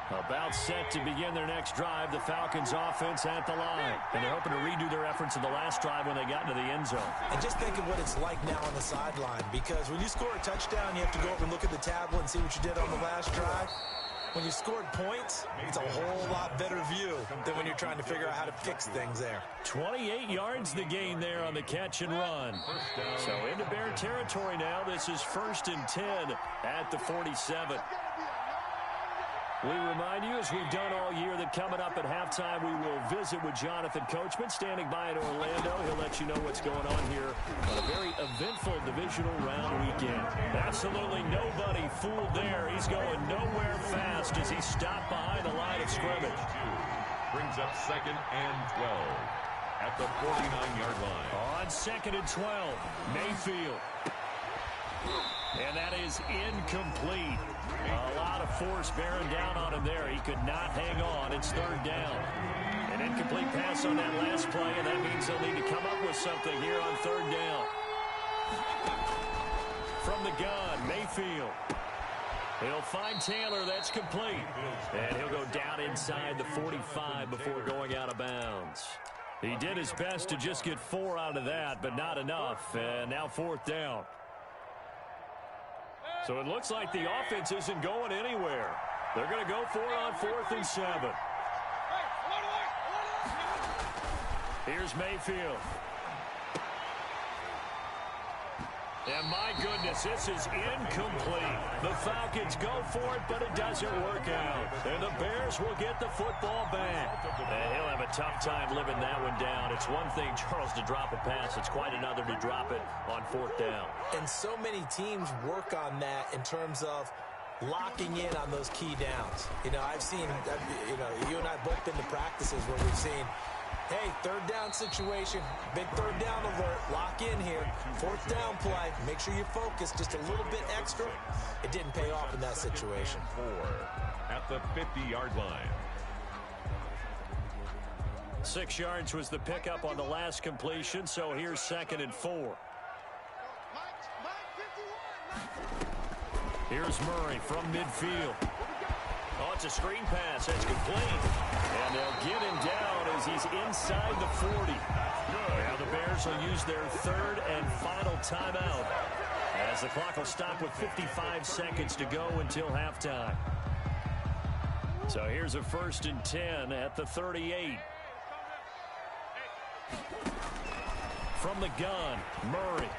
About set to begin their next drive, the Falcons offense at the line. And they're hoping to redo their efforts in the last drive when they got into the end zone. And just think of what it's like now on the sideline, because when you score a touchdown, you have to go over and look at the tablet and see what you did on the last drive. When you scored points, it's a whole lot better view than when you're trying to figure out how to fix things there. 28 yards the gain there on the catch and run. So into Bear territory now. This is 1st and 10 at the 47. We remind you, as we've done all year, that coming up at halftime, we will visit with Jonathan Coachman, standing by in Orlando. He'll let you know what's going on here on a very eventful divisional round weekend. Absolutely nobody fooled there. He's going nowhere fast as he stopped behind the line of scrimmage. Brings up 2nd and 12 at the 49-yard line. On 2nd and 12, Mayfield. And that is incomplete. A lot of force bearing down on him there. He could not hang on. It's 3rd down. An incomplete pass on that last play, and that means they'll need to come up with something here on 3rd down. From the gun, Mayfield. He'll find Taylor. That's complete. And he'll go down inside the 45 before going out of bounds. He did his best to just get 4 out of that, but not enough. And now 4th down. So it looks like the offense isn't going anywhere. They're going to go for it on 4th and 7. Here's Mayfield. And my goodness, this is incomplete. The Falcons go for it, but it doesn't work out. And the Bears will get the football back. And he'll have a tough time living that one down. It's one thing, Charles, to drop a pass. It's quite another to drop it on 4th down. And so many teams work on that in terms of locking in on those key downs. You know, I've seen, you and I both been to practices where we've seen, hey, 3rd down situation, big 3rd down alert, lock in here, 4th down play, make sure you focus just a little bit extra. It didn't pay off in that situation. 4 at the 50-yard line. 6 yards was the pickup on the last completion, so here's 2nd and 4. Here's Murray from midfield. Oh, it's a screen pass. That's complete. And they'll get him down as he's inside the 40. Now the Bears will use their 3rd and final timeout, as the clock will stop with 55 seconds to go until halftime. So here's a 1st and 10 at the 38. From the gun, Murray.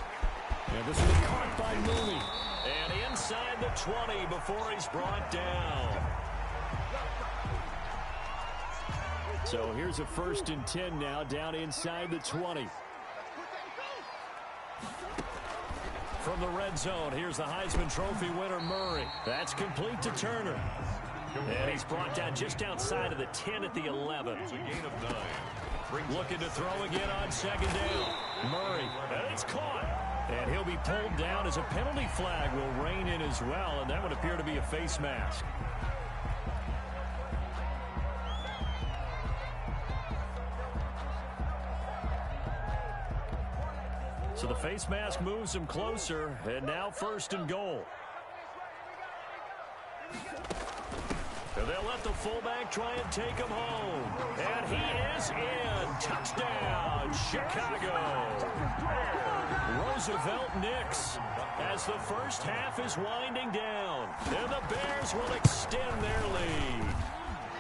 And this is caught by Mooney. And inside the 20 before he's brought down. So here's a 1st and 10 now, down inside the 20. From the red zone, here's the Heisman Trophy winner, Murray. That's complete to Turner. And he's brought down just outside of the 10 at the 11. It's a gain of 9. Looking to throw again on 2nd down. Murray, and it's caught. And he'll be pulled down as a penalty flag will rein in as well, and that would appear to be a face mask. So the face mask moves him closer, and now 1st and goal. And they'll let the fullback try and take him home. And he is in. Touchdown, Chicago. Roosevelt Nix as the first half is winding down. And the Bears will extend their lead.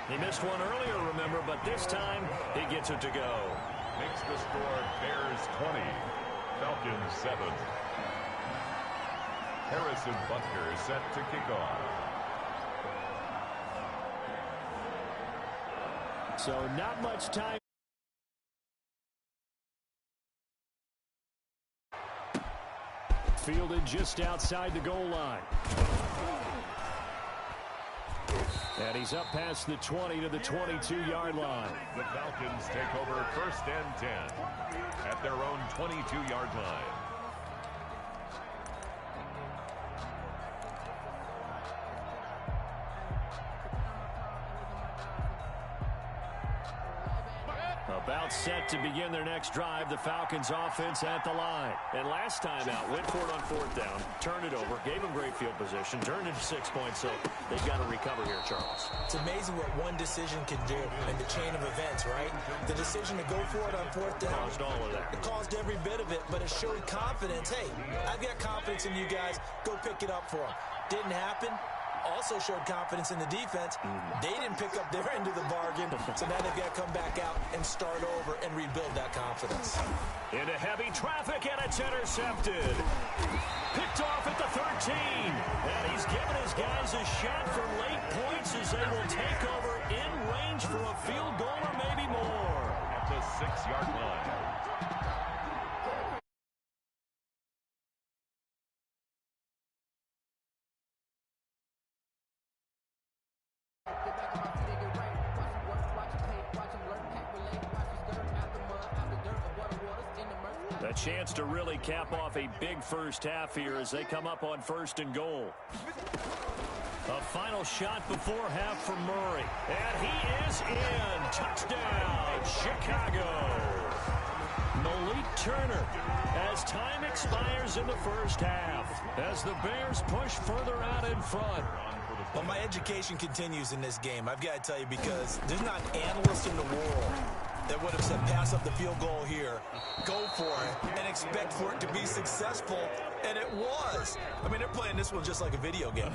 He missed one earlier, remember, but this time he gets it to go. Makes the score Bears 20, Falcons 7. Harrison Butker is set to kick off. So not much time. Fielded just outside the goal line. And he's up past the 20 to the 22-yard line. The Falcons take over 1st and 10 at their own 22-yard line. About set to begin their next drive, the Falcons offense at the line. And last time out, went for it on fourth down, turned it over, gave them great field position, turned it to 6 points, so they've got to recover here, Charles. It's amazing what one decision can do in the chain of events, right? The decision to go for it on fourth down. Caused all of that. It caused every bit of it, but it showed confidence. Hey, I've got confidence in you guys. Go pick it up for them. Didn't happen. Also showed confidence in the defense. They didn't pick up their end of the bargain, so now they've got to come back out and start over and rebuild that confidence. Into heavy traffic, and it's intercepted. Picked off at the 13. And he's given his guys a shot for late points as they will take over in range for a field goal or maybe more. At the 6-yard line. A chance to really cap off a big first half here as they come up on 1st and goal. A final shot before half from Murray. And he is in. Touchdown, Chicago. Malik Turner as time expires in the first half as the Bears push further out in front. Well, my education continues in this game, I've got to tell you, because there's not an analyst in the world that would have said pass up the field goal here, go for it, and expect for it to be successful, and it was. I mean, they're playing this one just like a video game.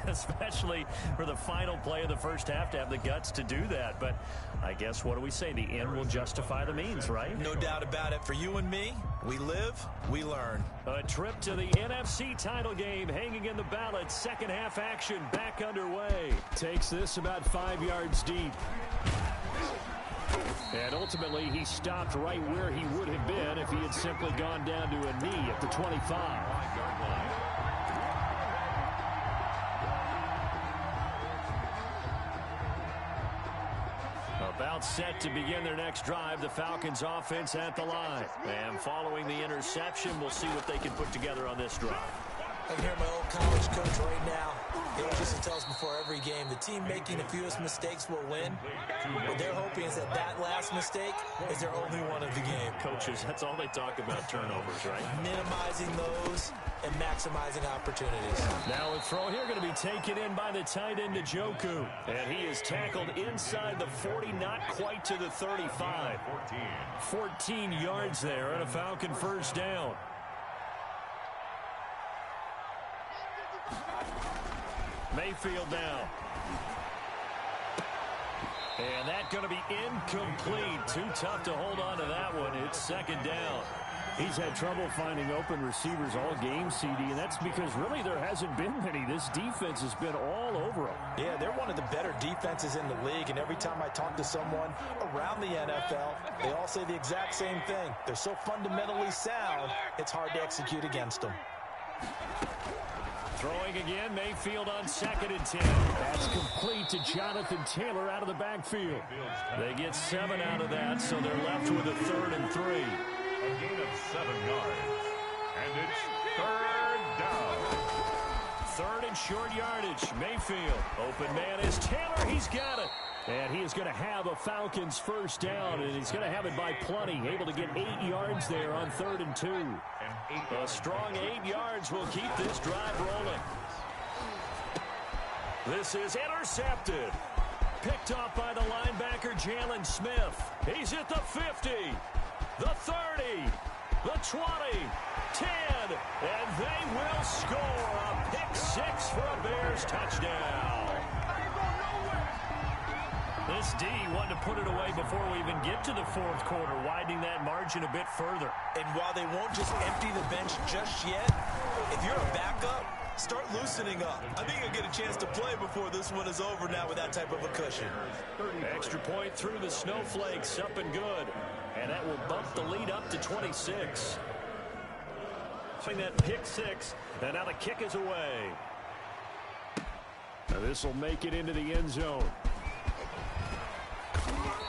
Especially for the final play of the first half to have the guts to do that. But I guess, what do we say? The end will justify the means, right? No doubt about it. For you and me, we live, we learn. A trip to the NFC title game hanging in the balance. Second half action back underway. Takes this about 5 yards deep. And ultimately, he stopped right where he would have been if he had simply gone down to a knee at the 25. About set to begin their next drive, the Falcons offense at the line. And following the interception, we'll see what they can put together on this drive. I can hear my old college coach right now. He always used to tell us before every game, the team making the fewest mistakes will win. What they're hoping is that that last mistake is their only one of the game. Coaches, that's all they talk about, turnovers, right? Minimizing those and maximizing opportunities. Now a throw here going to be taken in by the tight end, Njoku. And he is tackled inside the 40, not quite to the 35. 14 yards there and a Falcon first down. Mayfield now. And that's going to be incomplete. Too tough to hold on to that one. It's second down. He's had trouble finding open receivers all game, CD, and that's because really there hasn't been many. This defense has been all over them. Yeah, they're one of the better defenses in the league, and every time I talk to someone around the NFL, they all say the exact same thing. They're so fundamentally sound, it's hard to execute against them. Throwing again, Mayfield on 2nd and 10. That's complete to Jonathan Taylor out of the backfield. They get 7 out of that, so they're left with a 3rd and 3. A gain of 7 yards. And it's 3rd down. 3rd and short yardage. Mayfield. Open man is Taylor. He's got it. And he is going to have a Falcons first down, and he's going to have it by plenty. Able to get 8 yards there on 3rd and 2. A strong 8 yards will keep this drive rolling. This is intercepted. Picked off by the linebacker, Jalen Smith. He's at the 50, the 30, the 20, 10, and they will score a pick 6 for a Bears touchdown. This D wanted to put it away before we even get to the 4th quarter, widening that margin a bit further. And while they won't just empty the bench just yet, if you're a backup, start loosening up. I think you'll get a chance to play before this one is over now with that type of a cushion. Extra point through the snowflakes, up and good. And that will bump the lead up to 26. That pick 6, and now the kick is away. Now this will make it into the end zone.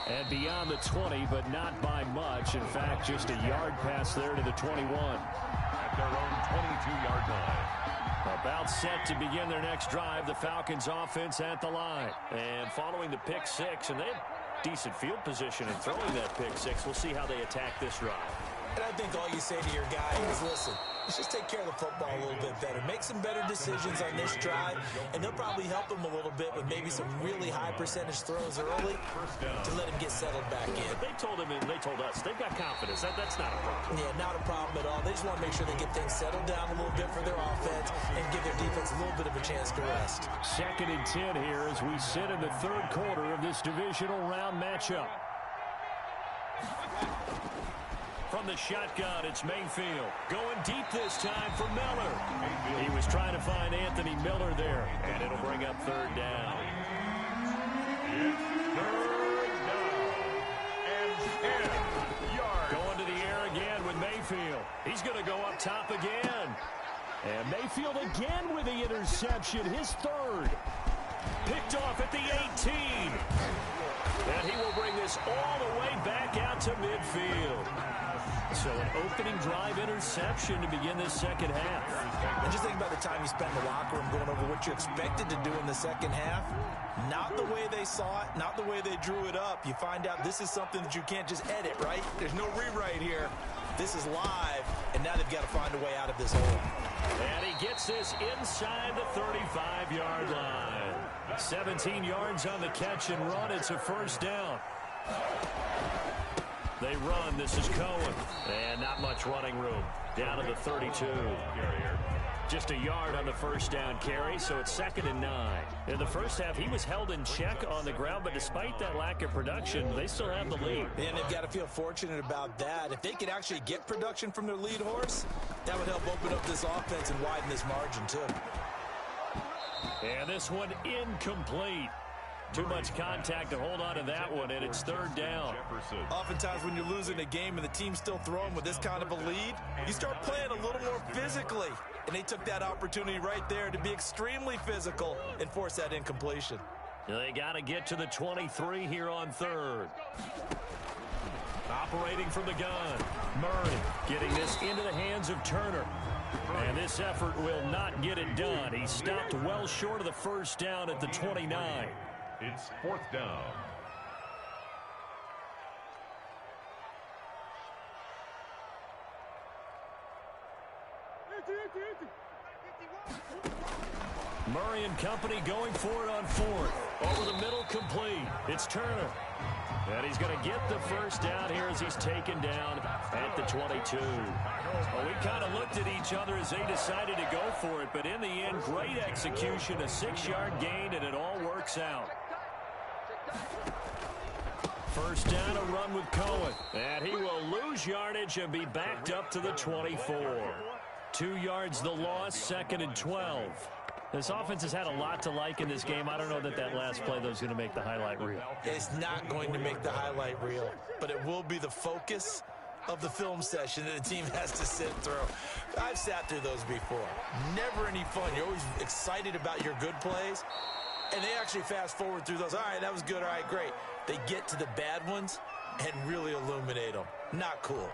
And beyond the 20, but not by much. In fact, just a yard pass there to the 21. At their own 22-yard line. About set to begin their next drive, the Falcons offense at the line. And following the pick 6, and decent field position in throwing that pick six. We'll see how they attack this drive. And I think all you say to your guy is, listen, let's just take care of the football a little bit better. Make some better decisions on this drive, and they'll probably help him a little bit with maybe some really high percentage throws early to let him get settled back in. But they told him and they told us they've got confidence. That's not a problem. Yeah, not a problem at all. They just want to make sure they get things settled down a little bit for their offense and give their defense a little bit of a chance to rest. 2nd and 10 here as we sit in the 3rd quarter of this divisional round matchup. From the shotgun, it's Mayfield. Going deep this time for Miller. He was trying to find Anthony Miller there, and it'll bring up 3rd down. It's 3rd down and 10 yards. Going to the air again with Mayfield. He's going to go up top again. And Mayfield again with the interception, his 3rd. Picked off at the 18. And he will bring this all the way back out to midfield. So an opening drive interception to begin this 2nd half. And just think about the time you spent in the locker room going over what you expected to do in the 2nd half. Not the way they saw it, not the way they drew it up. You find out this is something that you can't just edit, right? There's no rewrite here. This is live, and now they've got to find a way out of this hole. And he gets this inside the 35-yard line. 17 yards on the catch and run. It's a 1st down. They run. This is Cohen. And not much running room. Down to the 32. Just a yard on the 1st down carry, so it's 2nd and 9. In the 1st half, he was held in check on the ground, but despite that lack of production, they still have the lead. And they've got to feel fortunate about that. If they could actually get production from their lead horse, that would help open up this offense and widen this margin, too. And this one incomplete. Too much contact to hold on to that one, and it's 3rd down. Oftentimes when you're losing a game and the team's still throwing with this kind of a lead, you start playing a little more physically. And they took that opportunity right there to be extremely physical and force that incompletion. They got to get to the 23 here on 3rd. Operating from the gun. Murray getting this into the hands of Turner. And this effort will not get it done. He stopped well short of the 1st down at the 29. It's 4th down. Murray and company going for it on 4th. Over the middle, complete. It's Turner. And he's going to get the 1st down here as he's taken down at the 22. Well, we kind of looked at each other as they decided to go for it, but in the end, great execution, a 6-yard gain, and it all works out. 1st down, a run with Cohen. And he will lose yardage and be backed up to the 24. 2 yards the loss, 2nd and 12. This offense has had a lot to like in this game. I don't know that that last play, though, is going to make the highlight reel. It's not going to make the highlight reel, but it will be the focus of the film session that the team has to sit through. I've sat through those before. Never any fun. You're always excited about your good plays, and they actually fast forward through those. All right, that was good. All right, great. They get to the bad ones and really illuminate them. Not cool.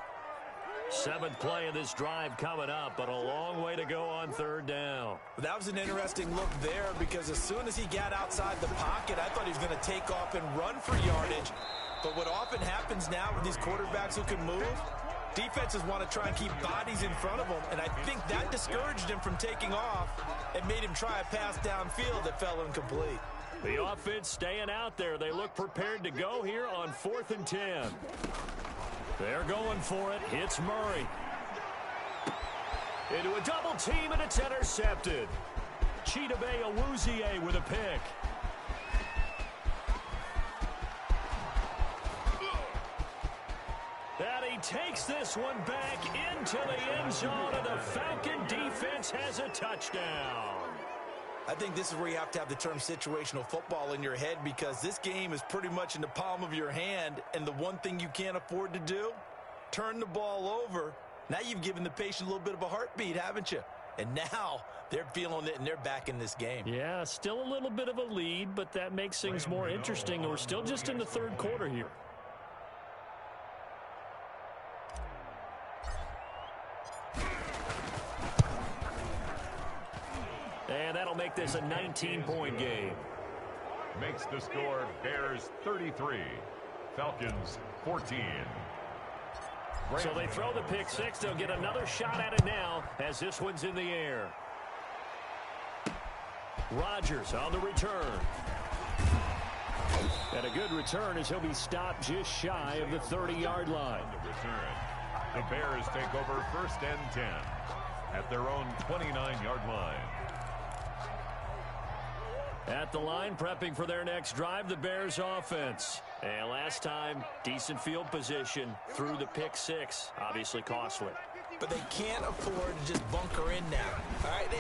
7th play of this drive coming up, but a long way to go on 3rd down. That was an interesting look there because as soon as he got outside the pocket, I thought he was going to take off and run for yardage. But what often happens now with these quarterbacks who can move, defenses want to try and keep bodies in front of them, and I think that discouraged him from taking off and made him try a pass downfield that fell incomplete. The offense staying out there. They look prepared to go here on 4th and 10. They're going for it. Hits Murray. Into a double team, and it's intercepted. Chidobe Awuzie with a pick. And he takes this one back into the end zone, and the Falcon defense has a touchdown. I think this is where you have to have the term situational football in your head because this game is pretty much in the palm of your hand, and the one thing you can't afford to do, turn the ball over. Now you've given the patient a little bit of a heartbeat, haven't you? And now they're feeling it, and they're back in this game. Yeah, still a little bit of a lead, but that makes things more interesting. We're still just in the 3rd quarter here. And that'll make this a 19-point game. Makes the score Bears 33, Falcons 14. So they throw the pick six. They'll get another shot at it now as this one's in the air. Rodgers on the return. And a good return as he'll be stopped just shy of the 30-yard line. The return. The Bears take over 1st and 10 at their own 29-yard line. At the line, prepping for their next drive, the Bears offense. And last time, decent field position through the pick six. Obviously costly. But they can't afford to just bunker in now. All right,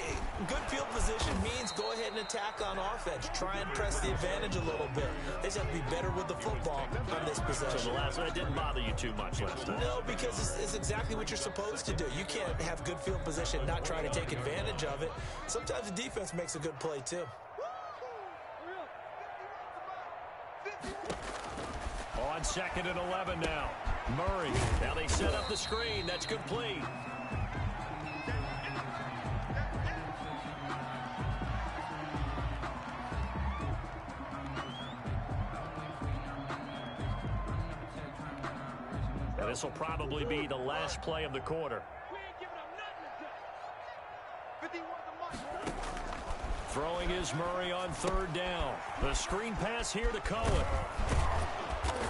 good field position means go ahead and attack on offense. Try and press the advantage a little bit. They just have to be better with the football on this possession. So the last one, that didn't bother you too much last time? No, because it's exactly what you're supposed to do. You can't have good field position and not try to take advantage of it. Sometimes the defense makes a good play, too. On 2nd and 11 now. Murray. Now they set up the screen. That's complete. Now this will probably be the last play of the quarter. Throwing is Murray on 3rd down. The screen pass here to Cohen.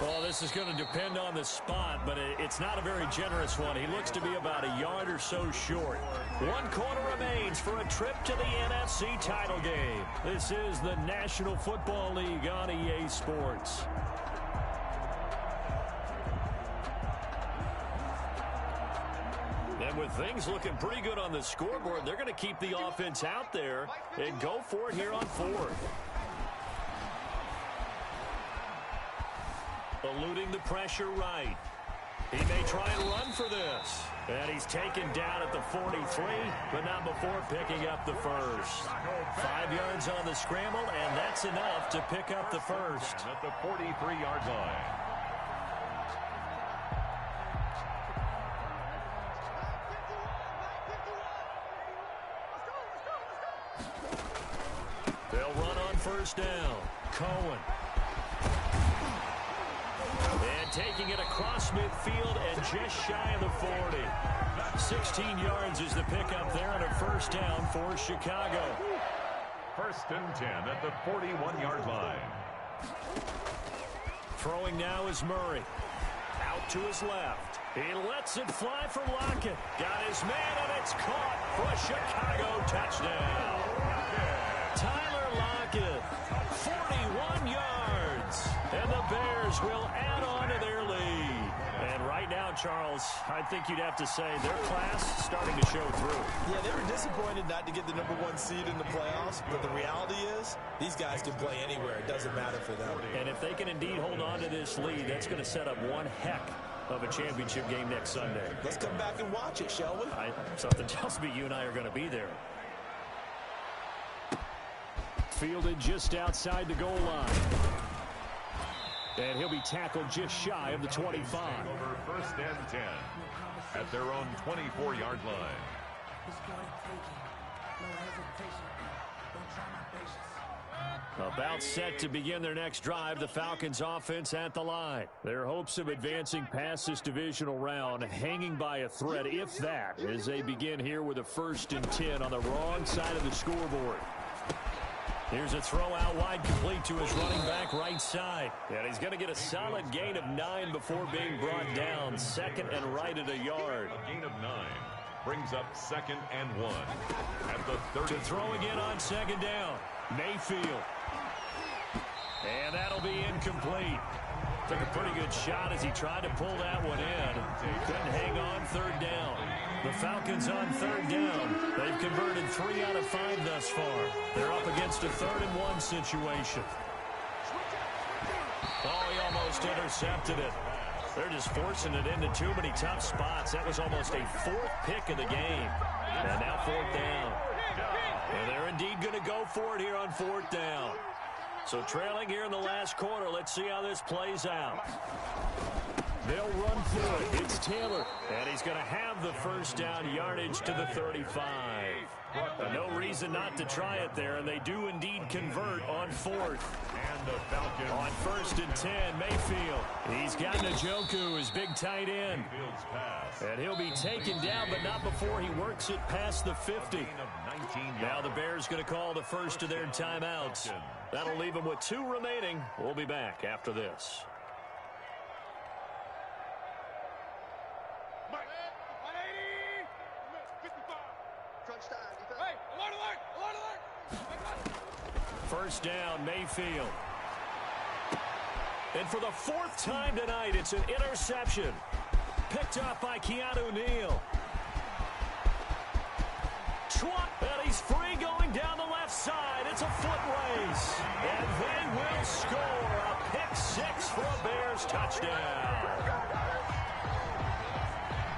Well, this is going to depend on the spot, but it's not a very generous one. He looks to be about a yard or so short. 1 quarter remains for a trip to the NFC title game. This is the National Football League on EA Sports. And with things looking pretty good on the scoreboard, they're going to keep the offense out there and go for it here on 4th. Eluding the pressure right. He may try and run for this. And he's taken down at the 43, but not before picking up the first. 5 yards on the scramble, and that's enough to pick up the first. At the 43-yard line. They'll run on 1st down. Cohen. And taking it across midfield and just shy of the 40. 16 yards is the pickup there on a 1st down for Chicago. 1st and 10 at the 41-yard line. Throwing now is Murray. Out to his left. He lets it fly for Lockett. Got his man, and it's caught for a Chicago touchdown. Tyler Lockett, 41 yards. And the Bears will add on to their lead. And right now, Charles, I think you'd have to say their class starting to show through. Yeah, they were disappointed not to get the #1 seed in the playoffs, but the reality is these guys can play anywhere. It doesn't matter for them. And if they can indeed hold on to this lead, that's going to set up one heck of a championship game next Sunday. Let's come back and watch it, shall we? Something tells me you and I are going to be there. Fielded just outside the goal line. And he'll be tackled just shy of the 25. Over 1st and 10 at their own 24-yard line. About set to begin their next drive, the Falcons offense at the line. Their hopes of advancing past this divisional round hanging by a thread, if that, as they begin here with a 1st and 10 on the wrong side of the scoreboard. Here's a throw out wide, complete to his running back right side. And he's going to get a solid gain of 9 before being brought down. 2nd and right at a yard. A gain of 9 brings up 2nd and 1 at the 30. To throw again on 2nd down. Mayfield. And that'll be incomplete. Took a pretty good shot as he tried to pull that one in. Couldn't hang on 3rd down. The Falcons on 3rd down. They've converted 3 out of 5 thus far. They're up against a 3rd and 1 situation. Oh, he almost intercepted it. They're just forcing it into too many tough spots. That was almost a 4th pick of the game. And now 4th down. And they're indeed going to go for it here on 4th down. So trailing here in the last quarter. Let's see how this plays out. They'll run for it. It's Taylor. And he's going to have the 1st down, yardage to the 35. No reason not to try it there, and they do indeed convert on fourth. And the Falcons on 1st and 10, Mayfield. He's got Njoku, his big tight end. And he'll be taken down, but not before he works it past the 50. Now the Bears going to call the first of their timeouts. That'll leave them with 2 remaining. We'll be back after this. First down, Mayfield. And for the 4th time tonight, it's an interception. Picked up by Keanu Neal. And he's free going down the left side. It's a foot race. And they will score a pick 6 for a Bears touchdown.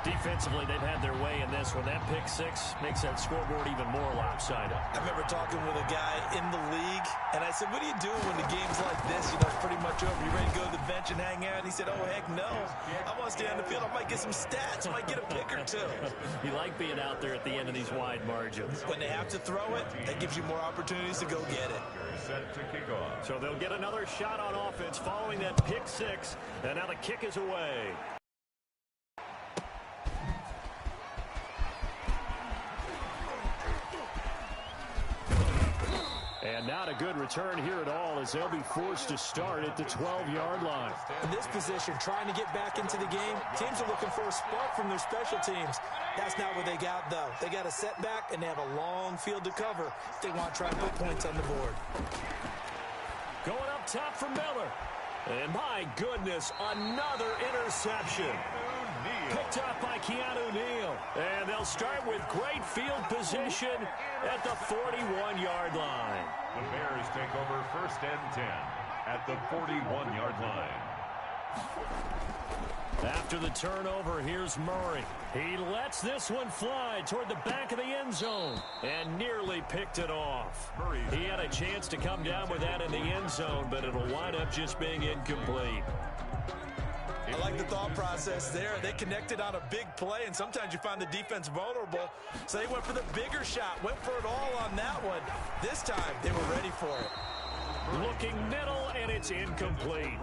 Defensively, they've had their way in this one. That pick 6 makes that scoreboard even more lopsided. I remember talking with a guy in the league, and I said, what do you do when the game's like this? You know, it's pretty much over. You ready to go to the bench and hang out? And he said, oh, heck no. I want to stay on the field. I might get some stats. I might get a pick or 2. You like being out there at the end of these wide margins. When they have to throw it, that gives you more opportunities to go get it. set to kick off. So they'll get another shot on offense following that pick 6, and now the kick is away. And not a good return here at all, as they'll be forced to start at the 12-yard line. In this position, trying to get back into the game, teams are looking for a spark from their special teams. That's not what they got, though. They got a setback, and they have a long field to cover if they want to try and put points on the board. Going up top for Miller. And my goodness, another interception. Picked up by Keanu Neal. And they'll start with great field position at the 41-yard line. The Bears take over 1st and 10 at the 41-yard line. After the turnover, here's Murray. He lets this one fly toward the back of the end zone and nearly picked it off. He had a chance to come down with that in the end zone, but it'll wind up just being incomplete. I like the thought process there. They connected on a big play, and sometimes you find the defense vulnerable. So they went for the bigger shot, went for it all on that one. This time, they were ready for it. Looking middle, and it's incomplete.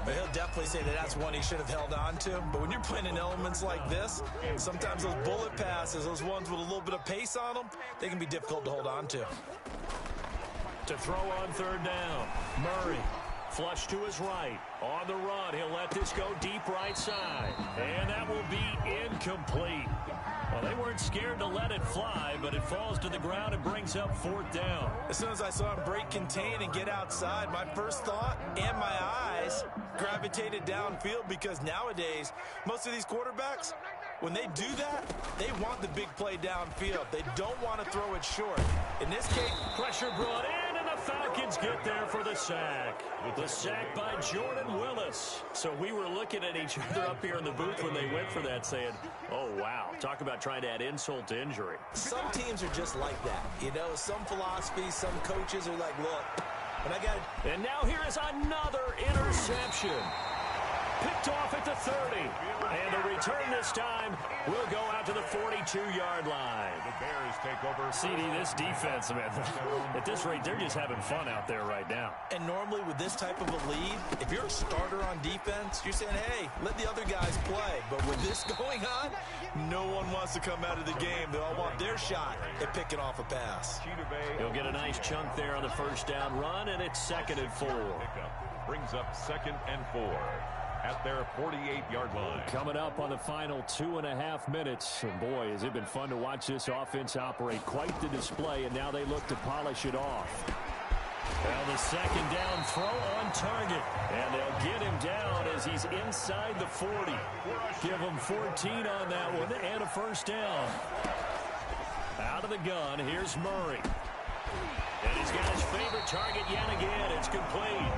He'll definitely say that that's one he should have held on to. But when you're playing in elements like this, sometimes those bullet passes, those ones with a little bit of pace on them, they can be difficult to hold on to. To throw on 3rd down, Murray. Flush to his right. On the run, he'll let this go deep right side. And that will be incomplete. Well, they weren't scared to let it fly, but it falls to the ground and brings up 4th down. As soon as I saw him break contain and get outside, my first thought and my eyes gravitated downfield, because nowadays, most of these quarterbacks, when they do that, they want the big play downfield. They don't want to throw it short. In this case, pressure brought in, and the Falcons get there for the sack. The sack by Jordan Willis. So we were looking at each other up here in the booth when they went for that, saying, oh, wow, talk about trying to add insult to injury. Some teams are just like that. You know, some philosophies, some coaches are like, look, when I got it. And now here is another interception. Picked off at the 30. And the return this time will go out to the 42-yard line. The Bears take over. CD, this defense, man, at this rate, they're just having fun out there right now. And normally with this type of a lead, if you're a starter on defense, you're saying, hey, let the other guys play. But with this going on, no one wants to come out of the game. They all want their shot at picking off a pass. He'll get a nice chunk there on the 1st down run, and it's 2nd and 4. Brings up 2nd and 4. At their 48-yard line. Coming up on the final 2.5 minutes. And boy, has it been fun to watch this offense operate. Quite the display, and now they look to polish it off. Well, the 2nd down throw on target. And they'll get him down as he's inside the 40. Give him 14 on that one and a 1st down. Out of the gun, here's Murray. And he's got his favorite target yet again. It's complete.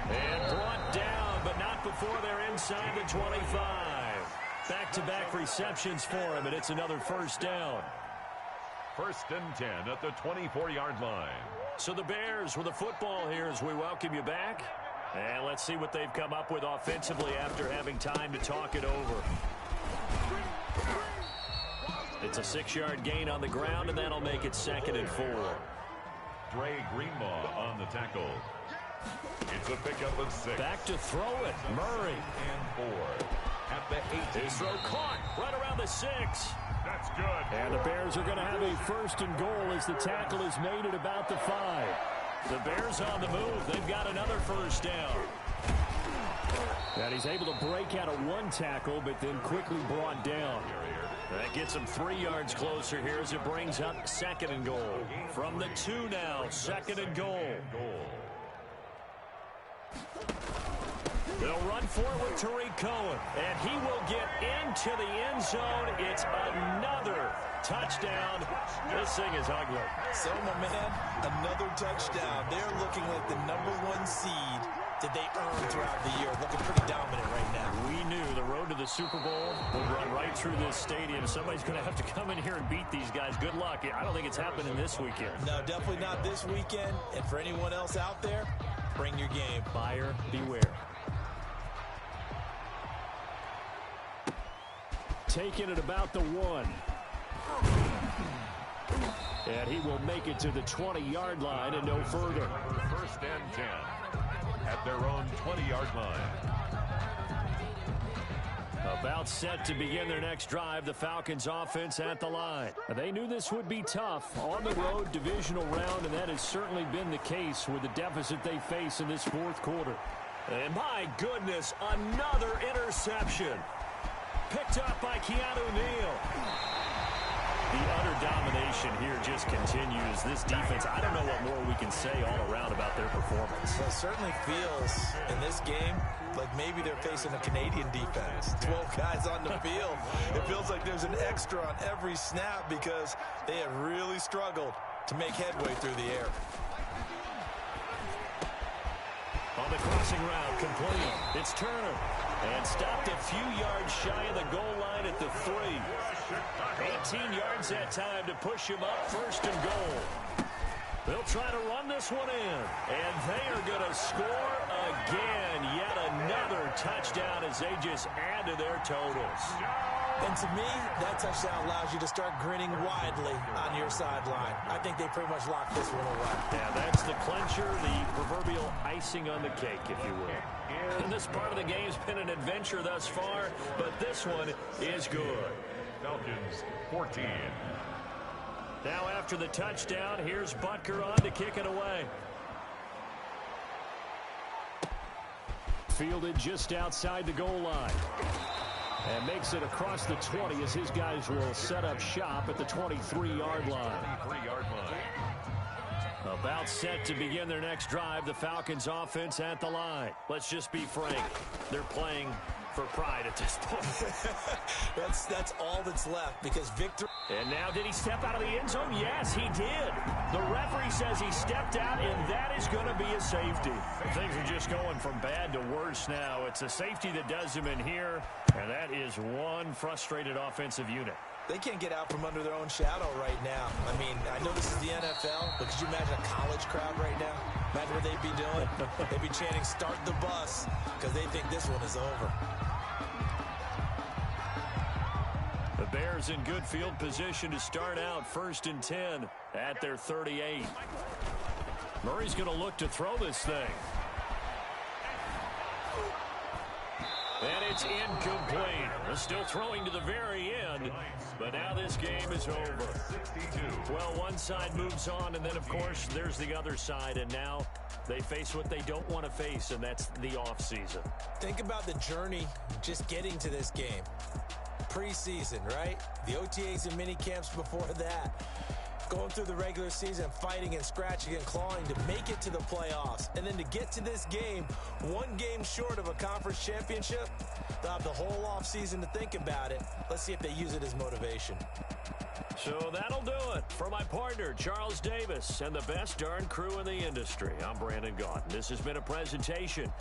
And brought down, but not before they're inside the 25. Back-to-back receptions for him, and it's another 1st down. 1st and 10 at the 24-yard line. So the Bears with the football here as we welcome you back. And let's see what they've come up with offensively after having time to talk it over. The It's a 6-yard gain on the ground, and that'll make it 2nd and 4. Dre Greenlaw on the tackle. It's a pickup of 6. Back to throw it. Murray. And 4 at the 18. His throw caught right around the 6. That's good. And the Bears are going to have a 1st and goal as the tackle is made at about the 5. The Bears on the move. They've got another 1st down. And he's able to break out of 1 tackle, but then quickly brought down. That gets him 3 yards closer here as it brings up 2nd and goal. From the 2 now, 2nd and goal. They'll run for it with Tariq Cohen, and he will get into the end zone. It's another touchdown. This thing is ugly. So, my man, another touchdown. They're looking like the #1 seed that they earned throughout the year. Looking pretty dominant right now. We knew the road to the Super Bowl would run right through this stadium. Somebody's going to have to come in here and beat these guys. Good luck. I don't think it's happening this weekend. No, definitely not this weekend. And for anyone else out there, bring your game. Buyer beware. Taking it about the 1. And he will make it to the 20-yard line and no further. 1st and 10 at their own 20-yard line. About set to begin their next drive, the Falcons offense at the line. They knew this would be tough on the road divisional round, and that has certainly been the case with the deficit they face in this 4th quarter. And my goodness, another interception. Picked up by Keanu Neal. The utter domination here just continues. This defense, I don't know what more we can say all around about their performance. Well, it certainly feels in this game like maybe they're facing a Canadian defense. 12 guys on the field. It feels like there's an extra on every snap because they have really struggled to make headway through the air. On the crossing route, complete. It's Turner. And stopped a few yards shy of the goal line at the 3. 18 yards that time to push him up, 1st and goal. They'll try to run this one in. And they are going to score again. Yet another touchdown as they just add to their totals. And to me, that touchdown allows you to start grinning widely on your sideline. I think they pretty much locked this one away. Yeah, that's the clincher, the proverbial icing on the cake, if you will. And this part of the game's been an adventure thus far, but this one is good. Falcons 14. Now after the touchdown, here's Butker on to kick it away. Fielded just outside the goal line. And makes it across the 20 as his guys will set up shop at the 23-yard line. 23-yard line. About set to begin their next drive, the Falcons offense at the line. Let's just be frank. They're playing for pride at this point. That's all that's left because victory. And now did he step out of the end zone? Yes, he did. The referee says he stepped out, and that is going to be a safety. Things are just going from bad to worse now. It's a safety that does him in here, and that is one frustrated offensive unit. They can't get out from under their own shadow right now. I mean, I know this is the NFL, but could you imagine a college crowd right now? Imagine what they'd be doing. They'd be chanting, "Start the bus," because they think this one is over. The Bears in good field position to start out 1st and 10 at their 38. Murray's going to look to throw this thing. And it's incomplete. They're still throwing to the very end, but now this game is over. Well, one side moves on, and then, of course, there's the other side, and now they face what they don't want to face, and that's the offseason. Think about the journey just getting to this game. Preseason, right? The OTAs and mini camps before that. Going through the regular season, fighting and scratching and clawing to make it to the playoffs. And then to get to this game, one game short of a conference championship, they'll have the whole offseason to think about it. Let's see if they use it as motivation. So that'll do it. For my partner, Charles Davis, and the best darn crew in the industry, I'm Brandon Gaudin. This has been a presentation